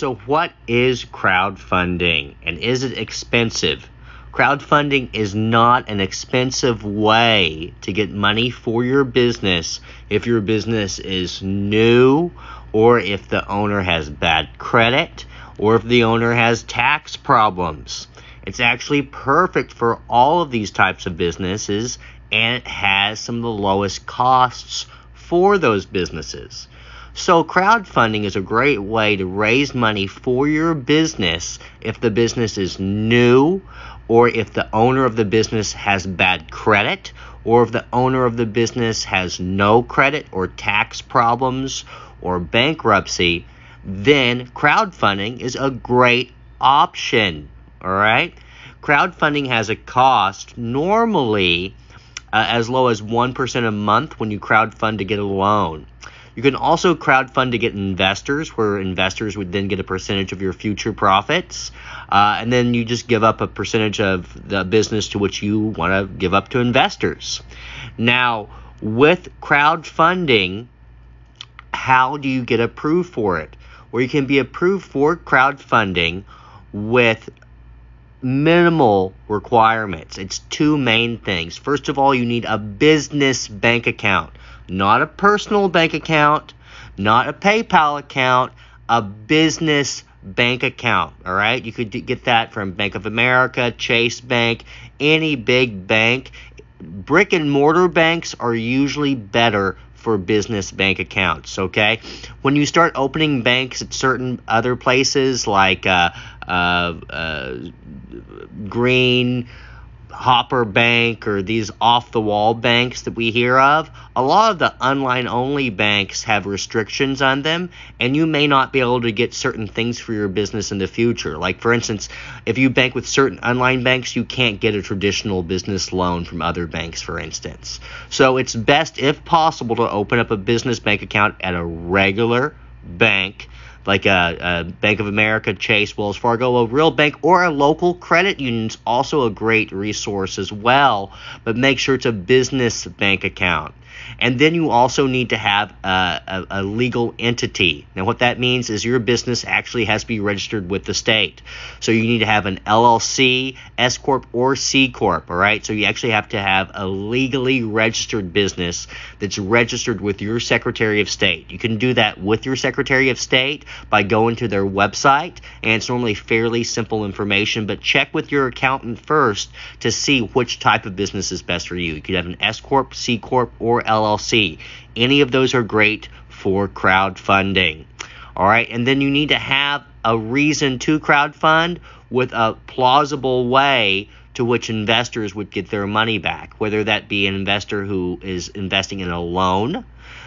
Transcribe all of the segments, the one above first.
So what is crowdfunding, and is it expensive? Crowdfunding is not an expensive way to get money for your business if your business is new, or if the owner has bad credit, or if the owner has tax problems. It's actually perfect for all of these types of businesses, and it has some of the lowest costs for those businesses. So crowdfunding is a great way to raise money for your business if the business is new, or if the owner of the business has bad credit, or if the owner of the business has no credit or tax problems or bankruptcy. Then crowdfunding is a great option. All right? Crowdfunding has a cost normally as low as 1% a month when you crowdfund to get a loan. You can also crowdfund to get investors, where investors would then get a percentage of your future profits. And then you just give up a percentage of the business to which you want to give up to investors. Now, with crowdfunding, how do you get approved for it? Well, you can be approved for crowdfunding with minimal requirements. It's two main things. First of all, you need a business bank account. Not a personal bank account, not a PayPal account, a business bank account, all right? You could get that from Bank of America, Chase Bank, any big bank. Brick and mortar banks are usually better for business bank accounts, okay? When you start opening banks at certain other places like Green, Hopper Bank, or these off-the-wall banks that we hear of, a lot of the online-only banks have restrictions on them, and you may not be able to get certain things for your business in the future. Like, for instance, if you bank with certain online banks, you can't get a traditional business loan from other banks, for instance. So it's best, if possible, to open up a business bank account at a regular bank, like a Bank of America, Chase, Wells Fargo, a real bank, or a local credit union is also a great resource as well. But make sure it's a business bank account. And then you also need to have a legal entity. Now, what that means is your business actually has to be registered with the state. So you need to have an LLC, S Corp, or C Corp, all right? So you actually have to have a legally registered business that's registered with your Secretary of State. You can do that with your Secretary of State by going to their website, and it's normally fairly simple information, but check with your accountant first to see which type of business is best for you. You could have an S Corp, C Corp, or LLC. Any of those are great for crowdfunding. All right, and then you need to have a reason to crowdfund with a plausible way to which investors would get their money back, whether that be an investor who is investing in a loan.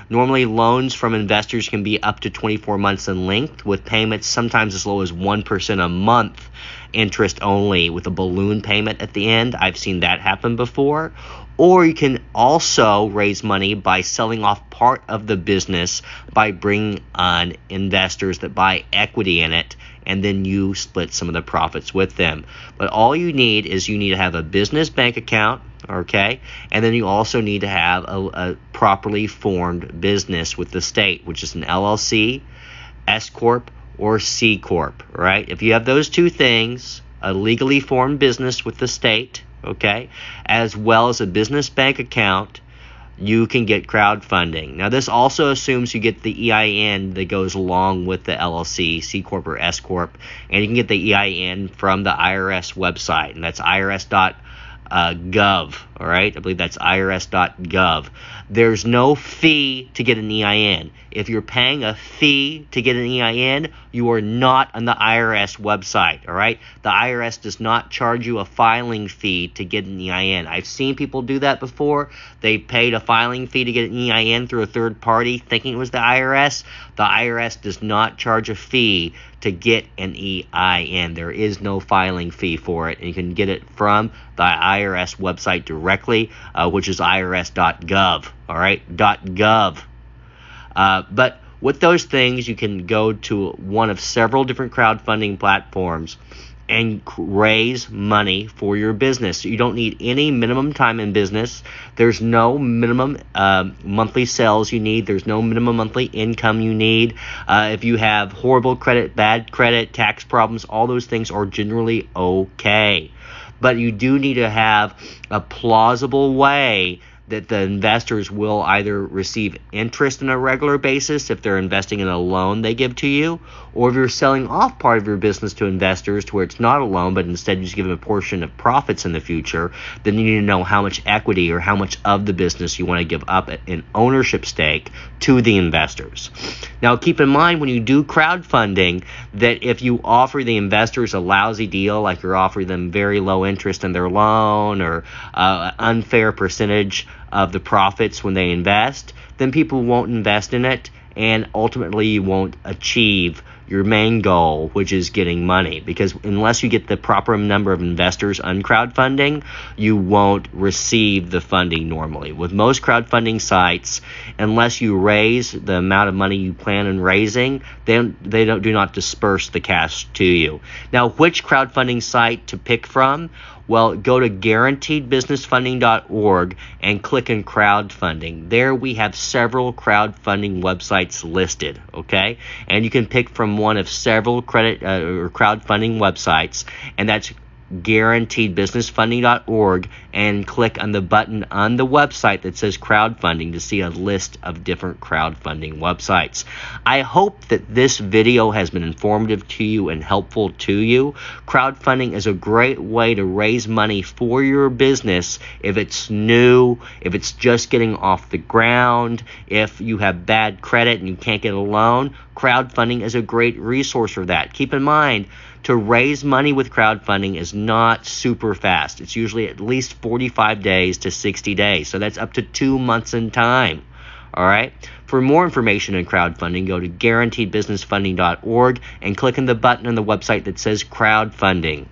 Normally, loans from investors can be up to 24 months in length, with payments sometimes as low as 1% a month, interest only, with a balloon payment at the end. I've seen that happen before. Or you can also raise money by selling off part of the business by bringing on investors that buy equity in it, and then you split some of the profits with them. But all you need is you need to have a business bank account, okay? And then you also need to have a properly formed business with the state, which is an LLC, S Corp, or C Corp, right? If you have those two things, a legally formed business with the state, okay, as well as a business bank account, you can get crowdfunding. Now, this also assumes you get the EIN that goes along with the LLC, C Corp, or S Corp, and you can get the EIN from the IRS website, and that's irs.gov, all right? I believe that's irs.gov. There's no fee to get an EIN. If you're paying a fee to get an EIN, you are not on the IRS website, all right? The IRS does not charge you a filing fee to get an EIN. I've seen people do that before. They paid a filing fee to get an EIN through a third party thinking it was the IRS. The IRS does not charge a fee to get an EIN. There is no filing fee for it, and you can get it from the IRS website directly, which is irs.gov, all right? .gov. But with those things, you can go to one of several different crowdfunding platforms and raise money for your business. You don't need any minimum time in business. There's no minimum monthly sales you need. There's no minimum monthly income you need. If you have horrible credit, bad credit, tax problems, all those things are generally okay. But you do need to have a plausible way that the investors will either receive interest on a regular basis if they're investing in a loan they give to you, or if you're selling off part of your business to investors to where it's not a loan, but instead you just give them a portion of profits in the future, then you need to know how much equity or how much of the business you want to give up in ownership stake to the investors. Now, keep in mind when you do crowdfunding that if you offer the investors a lousy deal, like you're offering them very low interest in their loan or unfair percentage of the profits when they invest, then people won't invest in it, and ultimately you won't achieve your main goal, which is getting money. Because unless you get the proper number of investors on crowdfunding, you won't receive the funding normally. With most crowdfunding sites, unless you raise the amount of money you plan on raising, they do not disperse the cash to you. Now, which crowdfunding site to pick from? Well, go to guaranteedbusinessfunding.org and click on crowdfunding. There we have several crowdfunding websites listed, okay? And you can pick from one of several credit or crowdfunding websites, and that's guaranteedbusinessfunding.org, and click on the button on the website that says crowdfunding to see a list of different crowdfunding websites. I hope that this video has been informative to you and helpful to you. Crowdfunding is a great way to raise money for your business if it's new, if it's just getting off the ground, if you have bad credit and you can't get a loan. Crowdfunding is a great resource for that. Keep in mind, to raise money with crowdfunding is not super fast. It's usually at least 45 days to 60 days. So that's up to 2 months in time. All right. For more information on crowdfunding, go to guaranteedbusinessfunding.org and click on the button on the website that says crowdfunding.